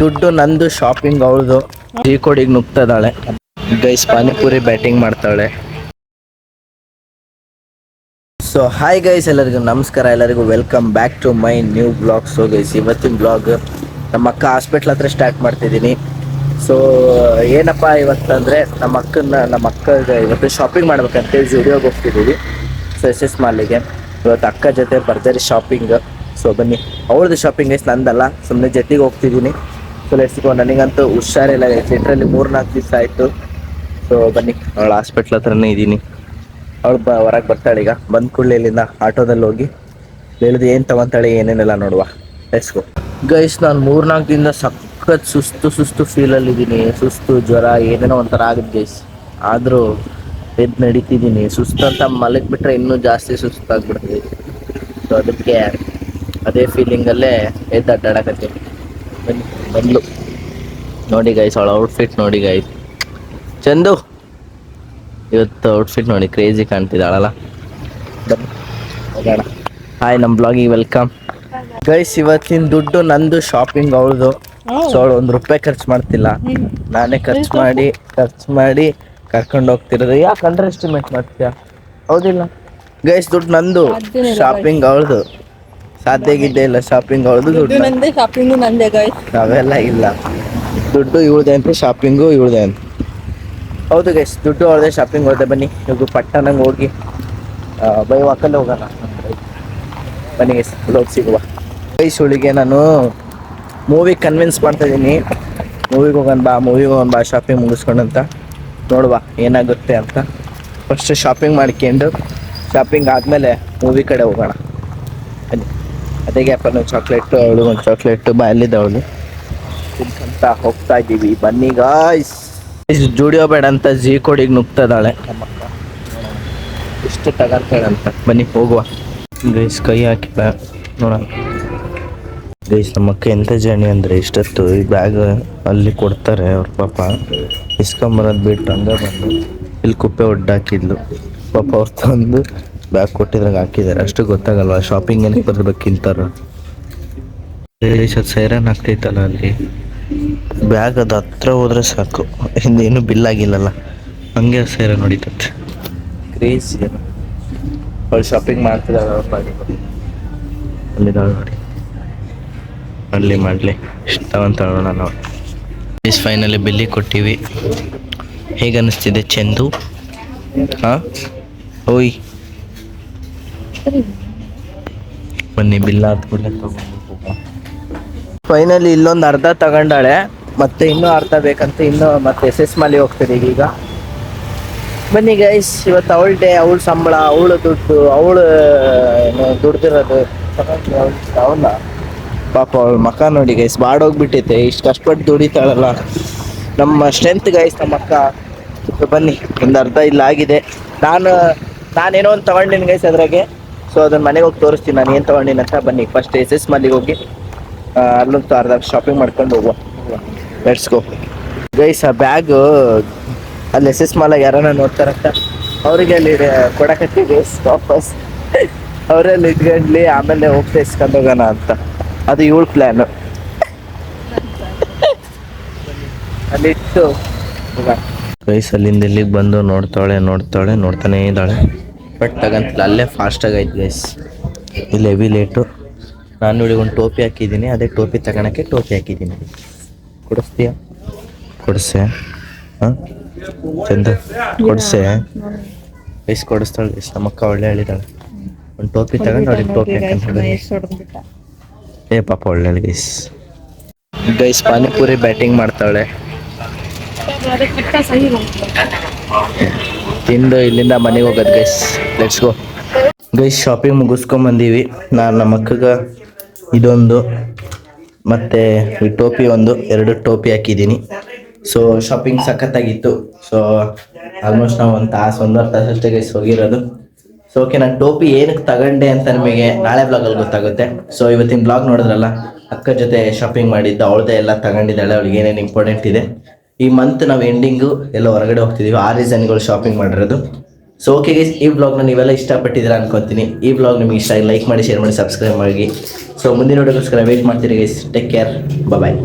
ದುಡ್ಡು ನಂದು, ಶಾಪಿಂಗ್ ಅವಳದು. ಟೀ ಕೊಡಿಗೆ ನುಗ್ತದಾಳೆ ಗೈಸ್. ಪಾನಿಪುರಿ ಬ್ಯಾಟಿಂಗ್ ಮಾಡ್ತಾಳೆ. ಸೊ ಹಾಯ್ ಗೈಸ್, ಎಲ್ಲರಿಗೂ ನಮಸ್ಕಾರ, ಎಲ್ಲರಿಗೂ welcome back to my new blog. So guys, ಇವತ್ತಿನ ಬ್ಲಾಗ್ ನಮ್ಮ ಅಕ್ಕ ಹಾಸ್ಪಿಟ್ಲ್ ಹತ್ರ ಸ್ಟಾರ್ಟ್ ಮಾಡ್ತಿದ್ದೀನಿ. ಸೊ ಏನಪ್ಪ ಇವತ್ತಂದರೆ ನಮ್ಮ ಅಕ್ಕಗೆ ಇವತ್ತು ಶಾಪಿಂಗ್ ಮಾಡ್ಬೇಕಂತೇಳಿ ಜುಡಿಯೋಗೆ ಹೋಗ್ತಿದ್ದೀವಿ. ಸೊ SS ಮಾಲಿಗೆ ಇವತ್ತು ಅಕ್ಕ ಜೊತೆ ಭರ್ಜರಿ ಶಾಪಿಂಗ್. ಸೊ ಬನ್ನಿ, ಅವ್ರದ್ದು ಶಾಪಿಂಗ್ ಗೈಸ್, ನಂದಲ್ಲ, ಸುಮ್ಮನೆ ಜೊತೆಗೆ ಹೋಗ್ತಿದ್ದೀನಿ. ಸೊ ಲೆಟ್ಸ್ಗೋ. ನನಗಂತೂ ಹುಷಾರಿಲ್ಲ ಗೈಸ್, ಲಿಟ್ರಲ್ಲಿ 3-4 ದಿವಸ ಆಯಿತು. ಸೊ ಬನ್ನಿ, ಅವಳು ಹಾಸ್ಪಿಟ್ಲ್ ಹತ್ರನೇ ಇದ್ದೀನಿ. ಅವಳು ಹೊರಗೆ ಬರ್ತಾಳೆ ಈಗ. ಬಂದ ಕೂಡಲೇ ಇಲ್ಲಿಂದ ಆಟೋದಲ್ಲಿ ಹೋಗಿ ಹೇಳಿದು ಏನು ತಗೊತಾಳೆ ಏನೇನೆಲ್ಲ ನೋಡುವ. ಲೆಟ್ಸ್ಗೋ ಗೈಸ್. ನಾನು 3-4 ದಿನದಿಂದ ಸಖತ್ ಸುಸ್ತು ಫೀಲಲ್ಲಿದ್ದೀನಿ. ಸುಸ್ತು, ಜ್ವರ, ಏನೇನೋ ಒಂಥರ ಆಗುತ್ತೆ ಗೈಸ್. ಆದರೂ ಎದ್ದು ನಡೀತಿದ್ದೀನಿ. ಸುಸ್ತು ಅಂತ ಮಲಗಿಬಿಟ್ರೆ ಇನ್ನೂ ಜಾಸ್ತಿ ಸುಸ್ತಾಗ್ಬಿಡ್ತೀವಿ. ಸೊ ಅದಕ್ಕೆ ಅದೇ ಫೀಲಿಂಗಲ್ಲೇ ಎದ್ದು ಅಡ್ಡಾಡಕತ್ತೀನಿ. ಬಂದ್ಲು ನೋಡಿ ಗೈಸ್, ಅವಳ ಔಟ್ಫಿಟ್ ನೋಡಿ ಗೈಸ್. ಚಂದು, ಇವತ್ತು ಔಟ್ಫಿಟ್ ನೋಡಿ, ಕ್ರೇಜಿ ಕಾಣ್ತಿದ್ದಾಳಲ್ಲ. ಹೋಗೋಣ. ಹಾಯ್, ನಮ್ಮ ಬ್ಲಾಗಿಗೆ ವೆಲ್ಕಮ್ ಗೈಸ್. ಇವತ್ತಿನ ದುಡ್ಡು ನಂದು, ಶಾಪಿಂಗ್ ಅವಳದು. ಸೊ ಅವಳು ₹1 ಖರ್ಚು ಮಾಡ್ತಿಲ್ಲ, ನಾನೇ ಖರ್ಚು ಮಾಡಿ ಕರ್ಕೊಂಡು ಹೋಗ್ತಿರೋದು. ಯಾಕೆ ಅಂಡರ್ ಎಸ್ಟಿಮೇಟ್ ಮಾಡ್ತೀಯಾ? ಹೌದಿಲ್ಲ ಗೈಸ್? ದುಡ್ಡು ನಂದು, ಶಾಪಿಂಗ್ ಅವಳದು. ಸಾಧ್ಯಗಿದ್ದೇ ಇಲ್ಲ, ಶಾಪಿಂಗ್ ಅವಳದು, ದುಡ್ಡು ನಂದೇ, ಶಾಪಿಂಗು ನಂದೇ ಗೈಸ್. ಅವೆಲ್ಲ ಇಲ್ಲ, ದುಡ್ಡು ಇವಳದೆ ಅಂತ, ಶಾಪಿಂಗು ಇವಳದೆ ಅಂತ. ಹೌದು ಗೈಸ್, ದುಡ್ಡು ಅವಳದೆ, ಶಾಪಿಂಗ್ ಅವಳದೆ. ಬನ್ನಿ ಇವಾಗ ಪಟ್ಟಣಂಗೆ ಹೋಗಿ ಬೈ ವಾಕಲ್ಲೇ ಹೋಗೋಣ. ಬನ್ನಿ ಗೈಸ್, ಹೋಗಿ ಸಿಗುವ. ಗೈಸ್, ಅವಳಿಗೆ ನಾನು ಮೂವಿಗೆ ಕನ್ವಿನ್ಸ್ ಮಾಡ್ತಾಯಿದ್ದೀನಿ. ಮೂವಿಗೆ ಹೋಗೋಣ ಬಾ ಶಾಪಿಂಗ್ ಮುಗಿಸ್ಕೊಂಡಂತ. ನೋಡುವ ಏನಾಗುತ್ತೆ ಅಂತ. ಫಸ್ಟ್ ಶಾಪಿಂಗ್ ಮಾಡ್ಕೊಂಡು, ಶಾಪಿಂಗ್ ಆದಮೇಲೆ ಮೂವಿ ಕಡೆ ಹೋಗೋಣ. ಬನ್ನಿ. ಅದೇ ಗ್ಯಾಪಲ್ಲಿ ಚಾಕ್ಲೇಟು, ಅವಳು ಒಂದು ಚಾಕ್ಲೇಟು ಬಾಯಲ್ಲಿದ್ದ ಅವಳು ತಿನ್ಕಂತ ಹೋಗ್ತಾ ಇದ್ದೀವಿ. ಬನ್ನಿ ಗಾಯ್ಸ್. ಜುಡಿಯೋ ಬೇಡ ಅಂತ ಜೀ ಕೊಡಿಗೆ ನುಗ್ತದಾಳೆ ನಮ್ಮಕ್ಕ. ಇಷ್ಟು ತಗೊಂತಾಳಂತ. ಬನ್ನಿ ಹೋಗುವ ಗೈಸ್. ಕೈ ಹಾಕಿಲ್ಲ ನೋಡೋಣ ಗೈಸ್. ನಮ್ಮಕ್ಕ ಎಂಥ ಜರ್ನಿ ಅಂದರೆ, ಇಷ್ಟೊತ್ತು ಈ ಬ್ಯಾಗ್ ಅಲ್ಲಿ ಕೊಡ್ತಾರೆ ಅವ್ರ ಪಾಪ, ಇಸ್ಕೊಂಬರೋದು ಬಿಟ್ಟು ಹಂಗೆ ಬಂದು ಇಲ್ಲಿ ಕುಪ್ಪೆ ಒಡ್ಡಾಕಿದ್ಲು ಪಾಪ. ಅವ್ರು ತಂದು ಬ್ಯಾಗ್ ಕೊಟ್ಟಿದ್ರಾಗ ಹಾಕಿದ್ದಾರೆ. ಅಷ್ಟು ಗೊತ್ತಾಗಲ್ವ ಶಾಪಿಂಗ್ ಏನಕ್ಕೆ ಬರ್ಬೇಕಿಂತಾರ. ಅದು ಸೈರನ್ ಆಗ್ತೈತಲ್ಲ ಅಲ್ಲಿ, ಬ್ಯಾಗ್ ಅದು ಹತ್ರ ಹೋದ್ರೆ ಸಾಕು, ಹಿಂದೇನು ಬಿಲ್ ಆಗಿಲ್ಲಲ್ಲ, ಹಂಗೆ ಸೈರನ್ ಹೊಡಿತೈತೆ. ಕ್ರೇಜಿ. ಅವಳು ಶಾಪಿಂಗ್ ಮಾಡ್ತಿದ್ದಾಳೆ. ಅಲ್ಲಿದ್ದಾಳೆ ನೋಡಿ, ಮಾಡಲಿ ಇಷ್ಟ ಅಂತ ನೋಡೋಣ ನಾವು. ಫೈನಲಿ ಬಿಲ್ಲಿ ಕೊಟ್ಟಿವಿ. ಹೇಗೆ ಅನ್ನಿಸ್ತಿದೆ ಚಂದು? ಹಾಂ ಓಯ್, ಬನ್ನಿ ಬಿಲ್ ಆದ ಕೂಡಲೇ ತಗೊಂಡು. ಫೈನಲಿ ಇಲ್ಲೊಂದು ಅರ್ಧ ತಗೊಂಡಾಳೆ, ಮತ್ತೆ ಇನ್ನೂ ಅರ್ಧ ಬೇಕಂತ ಮತ್ತೆ SS ಮಾಲಿಗೆ ಹೋಗ್ತೀನಿ ಈಗ. ಬನ್ನಿ ಗೈಸ್, ಇವತ್ತು ಅವಳ ಡೇ, ಅವಳ ಸಂಬಳ, ಅವಳು ದುಡ್ಡು, ಅವಳು ದುಡ್ದಿರೋದು ಅವಳ ಪಾಪ. ಅವಳ ಮಕ್ಕ ನೋಡಿ ಗೈಸ್, ಬಾಡೋಗ್ಬಿಟ್ಟೈತೆ. ಇಷ್ಟು ಕಷ್ಟಪಟ್ಟು ದುಡಿತಾಳಲ್ಲ, ನಮ್ಮ ಸ್ಟ್ರೆಂತ್ ಗೈಸ್ ನಮ್ಮ ಅಕ್ಕ. ಬನ್ನಿ, ಒಂದು ಅರ್ಧ ಇಲ್ಲ ಆಗಿದೆ. ನಾನೇನೋ ಒಂದು ತೊಗೊಂಡಿನಿ ಗೈಸ್ ಅದ್ರಾಗೆ. ಸೊ ಅದನ್ನ ಮನೆಗೆ ಹೋಗಿ ತೋರಿಸ್ತೀನಿ ನಾನು ಏನು ತೊಗೊಂಡಿನಿ ಅಂತ. ಬನ್ನಿ ಫಸ್ಟ್ SS ಮಾಲಿಗೆ ಹೋಗಿ ಅಲ್ಲೊಂದು ಅರ್ಧ ಶಾಪಿಂಗ್ ಮಾಡ್ಕೊಂಡು ಹೋಗುವ. Let's go guys. ಆ ಬ್ಯಾಗು ಅಲ್ಲಿ SS ಮಾಲಾಗ ಯಾರನ್ನ ನೋಡ್ತಾರಂತ ಅವರಿಗೆ ಅಲ್ಲಿ ಕೊಡಕತ್ತಿ ಗೈಸ್ ವಾಪಸ್. ಅವರಲ್ಲಿ ಇಟ್ಕೊಂಡ್ಲಿ, ಆಮೇಲೆ ಹೋಗ್ತಾ ಇಸ್ಕೊಂಡು ಹೋಗೋಣ ಅಂತ. ಅದು ಇವಳು ಪ್ಲ್ಯಾನು. ಅಲ್ಲಿಟ್ಟು ಗೈಸ್, ಅಲ್ಲಿಂದ ಇಲ್ಲಿಗೆ ಬಂದು ನೋಡ್ತಾನೆ ಇದ್ದಾಳೆ. ಬಟ್ ತಗಂತಿಲ್ಲ, ಅಲ್ಲೇ ಫಾಸ್ಟಾಗಿ ಆಯ್ತು ಗೈಸ್. ಇಲ್ಲಿ ಹೆವಿ ಲೇಟು. ನಾನು ಇವಳಿಗೆ ಒಂದು ಟೋಪಿ ಹಾಕಿದ್ದೀನಿ, ಅದೇ ಟೋಪಿ ತಗೊಳಕ್ಕೆ ಟೋಪಿ ಹಾಕಿದ್ದೀನಿ. ಕೊಡಿಸ್ತೀಯಾ? ಕೊಡಿಸೆ? ಹಾಂ ಚಂದ ಕೊಡಿಸೆ ಗೈಸ್. ಕೊಡಿಸ್ತಾಳೆ ಗೈಸ್, ನಮ್ಮಕ್ಕ ಒಳ್ಳೆ ಹೇಳಿದಾಳೆ. ಒಂದು ಟೋಪಿ ತಗೊಂಡು ಅವ್ರಿಗೆ ಟೋಪಿ ಹಾಕಂತ. ಏ ಪಾಪ ಒಳ್ಳೆ ಗೈಸ್. ಗೈಸ್ ಪಾನಿಪುರಿ ಬ್ಯಾಟಿಂಗ್ ಮಾಡ್ತಾಳೆ. ತಿಂದು ಇಲ್ಲಿಂದ ಮನೆಗೆ ಹೋಗೋದು guys. Let's go guys. Shopping ಮುಗಿಸ್ಕೊಂಬಂದೀವಿ. ನಾನು ನಮ್ಮ ಅಕ್ಕಗೆ ಇದೊಂದು ಮತ್ತು ಈ ಟೋಪಿ ಒಂದು 2 ಟೋಪಿ ಹಾಕಿದ್ದೀನಿ. ಸೊ ಶಾಪಿಂಗ್ ಸಖತ್ತಾಗಿತ್ತು. ಸೊ ಆಲ್ಮೋಸ್ಟ್ ನಾವು 1.5 ತಾಸು ಅಷ್ಟೇ ಗೈಸ್ ಹೋಗಿರೋದು. ಸೊ ಓಕೆ, ನಾನು ಟೋಪಿ ಏನಕ್ಕೆ ತಗೊಂಡೆ ಅಂತ ನಿಮಗೆ ನಾಳೆ ಬ್ಲಾಗಲ್ಲಿ ಗೊತ್ತಾಗುತ್ತೆ. ಸೊ ಇವತ್ತಿನ ಬ್ಲಾಗ್ ನೋಡಿದ್ರಲ್ಲ, ಅಕ್ಕ ಜೊತೆ ಶಾಪಿಂಗ್ ಮಾಡಿದ್ದು, ಅವಳದೇ ಎಲ್ಲ ತಗೊಂಡಿದ್ದಾಳೆ. ಅವಳಿಗೆ ಏನೇನು ಇಂಪಾರ್ಟೆಂಟ್ ಇದೆ. ಈ ಮಂತ್ ನಾವು ಎಂಡಿಂಗು ಎಲ್ಲ ಹೊರಗಡೆ ಹೋಗ್ತಿದ್ದೀವಿ, ಆ ರೀಸನ್ಗಳು ಶಾಪಿಂಗ್ ಮಾಡಿರೋದು. ಸೊ ಓಕೆ ಗೈಸ್, ಈ ಬ್ಲಾಗ್ನ ನೀವೆಲ್ಲ ಇಷ್ಟಪಟ್ಟಿದ್ದೀರಾ ಅನ್ಕೊತೀನಿ. ಈ ಬ್ಲಾಗ್ ನಿಮಗೆ ಇಷ್ಟ ಆಗಿ ಲೈಕ್ ಮಾಡಿ, ಶೇರ್ ಮಾಡಿ, ಸಬ್ಸ್ಕ್ರೈಬ್ ಮಾಡಿ. ಸೊ ಮುಂದಿನ ವಿಡಿಯೋಗೋಸ್ಕರ ವೇಟ್ ಮಾಡ್ತೀರಿ ಗೈಸ್. ಟೇಕ್ ಕೇರ್, ಬಾಯ್.